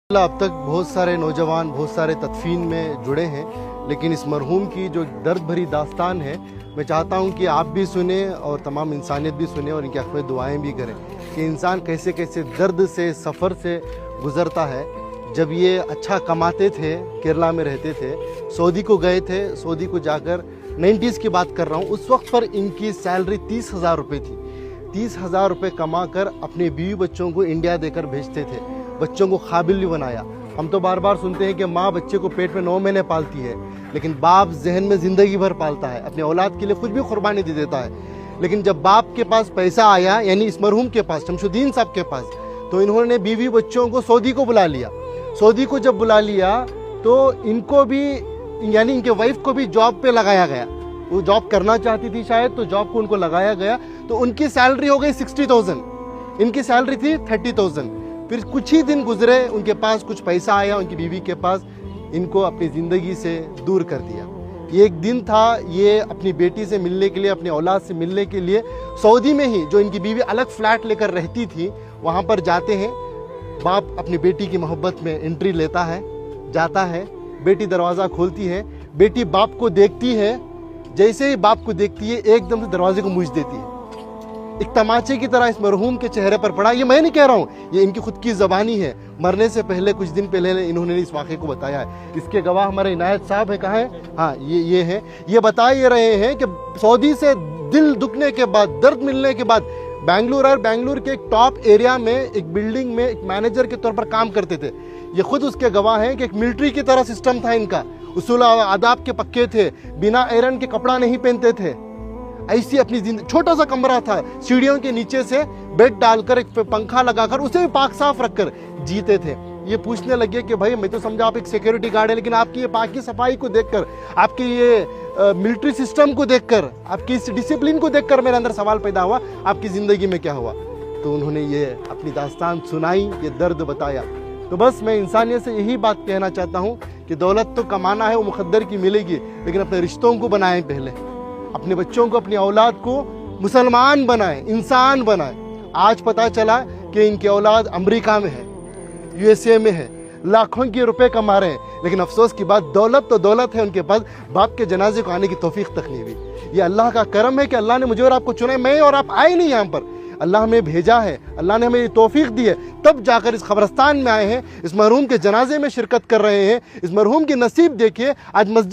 अब तक बहुत सारे नौजवान बहुत सारे तदफीन में जुड़े हैं, लेकिन इस मरहूम की जो दर्द भरी दास्तान है, मैं चाहता हूं कि आप भी सुने और तमाम इंसानियत भी सुने और इनकी हक़ में दुआएं भी करें कि इंसान कैसे कैसे दर्द से सफ़र से गुज़रता है। जब ये अच्छा कमाते थे, केरला में रहते थे, सऊदी को गए थे, सऊदी को जाकर 90s की बात कर रहा हूँ, उस वक्त पर इनकी सैलरी 30,000 रुपये थी। 30,000 रुपये कमा कर अपने बीवी बच्चों को इंडिया देकर भेजते थे, बच्चों को काबिल भी बनाया। हम तो बार बार सुनते हैं कि माँ बच्चे को पेट में 9 महीने पालती है, लेकिन बाप जहन में ज़िंदगी भर पालता है, अपने औलाद के लिए खुद भी कुर्बानी दे देता है। लेकिन जब बाप के पास पैसा आया, यानी इस मरहूम के पास, शमशुद्दीन साहब के पास, तो इन्होंने बीवी बच्चों को सऊदी को बुला लिया। सऊदी को जब बुला लिया तो इनको भी, यानी इनके वाइफ को भी जॉब पे लगाया गया। वो जॉब करना चाहती थी शायद, तो जॉब को उनको लगाया गया, तो उनकी सैलरी हो गई 60,000, इनकी सैलरी थी 30,000। फिर कुछ ही दिन गुजरे, उनके पास कुछ पैसा आया, उनकी बीवी के पास, इनको अपनी ज़िंदगी से दूर कर दिया। एक दिन था, ये अपनी बेटी से मिलने के लिए, अपनी औलाद से मिलने के लिए सऊदी में ही, जो इनकी बीवी अलग फ्लैट लेकर रहती थी, वहाँ पर जाते हैं। बाप अपनी बेटी की मोहब्बत में एंट्री लेता है, जाता है, बेटी दरवाज़ा खोलती है, बेटी बाप को देखती है, जैसे ही बाप को देखती है एकदम से दरवाजे को मूछ देती है। एक तमाचे की तरह इस मरहूम के चेहरे पर पड़ा। ये मैं नहीं कह रहा हूँ, ये इनकी खुद की ज़बानी है। मरने से पहले, कुछ दिन पहले इन्होंने इस वाक़े को बताया है। इसके गवाह हमारे इनायत साहब है, कहाँ है? हाँ, ये है। ये बता ये रहे हैं कि सऊदी से दिल दुखने के बाद, दर्द मिलने के बाद, बेंगलुरु के एक टॉप एरिया में, एक बिल्डिंग में एक मैनेजर के तौर पर काम करते थे। ये खुद उसके गवाह हैं कि एक मिलिट्री की तरह सिस्टम था इनका। उसूल आदाब के पक्के थे, बिना आयरन के कपड़ा नहीं पहनते थे। ऐसी अपनी जिंदगी, छोटा सा कमरा था, सीढ़ियों के नीचे से बेड डालकर, एक पंखा लगाकर, उसे भी पाक साफ रखकर जीते थे। ये पूछने लगे कि भाई, मैं तो समझा आप एक सिक्योरिटी गार्ड है, लेकिन आपकी ये पाकी सफाई को देखकर, आपके ये मिलिट्री सिस्टम को देखकर, आपकी इस डिसिप्लिन को देखकर मेरे अंदर सवाल पैदा हुआ, आपकी ज़िंदगी में क्या हुआ? तो उन्होंने ये अपनी दास्तान सुनाई, ये दर्द बताया। तो बस मैं इंसानियत से यही बात कहना चाहता हूँ कि दौलत तो कमाना है, वो मुकद्दर की मिलेगी, लेकिन अपने रिश्तों को बनाएं पहले, अपने बच्चों को, अपनी औलाद को मुसलमान बनाएं, इंसान बनाएं। आज पता चला कि इनकी औलाद अमेरिका में है, USA में है, लाखों के रुपए कमा रहे हैं, लेकिन अफसोस की बात, दौलत तो दौलत है, उनके पास बाप के जनाजे को आने की तौफीक तक नहीं हुई। ये अल्लाह का करम है कि अल्लाह ने मुझे और आपको चुना है। मैं और आप आए नहीं यहाँ पर, अल्लाह हमें भेजा है, अल्लाह ने हमें ये तौफीक दी है, तब जाकर इस कब्रिस्तान में आए हैं, इस मरहूम के जनाजे में शिरकत कर रहे हैं। इस मरहूम के नसीब देखिए, आज मस्जिद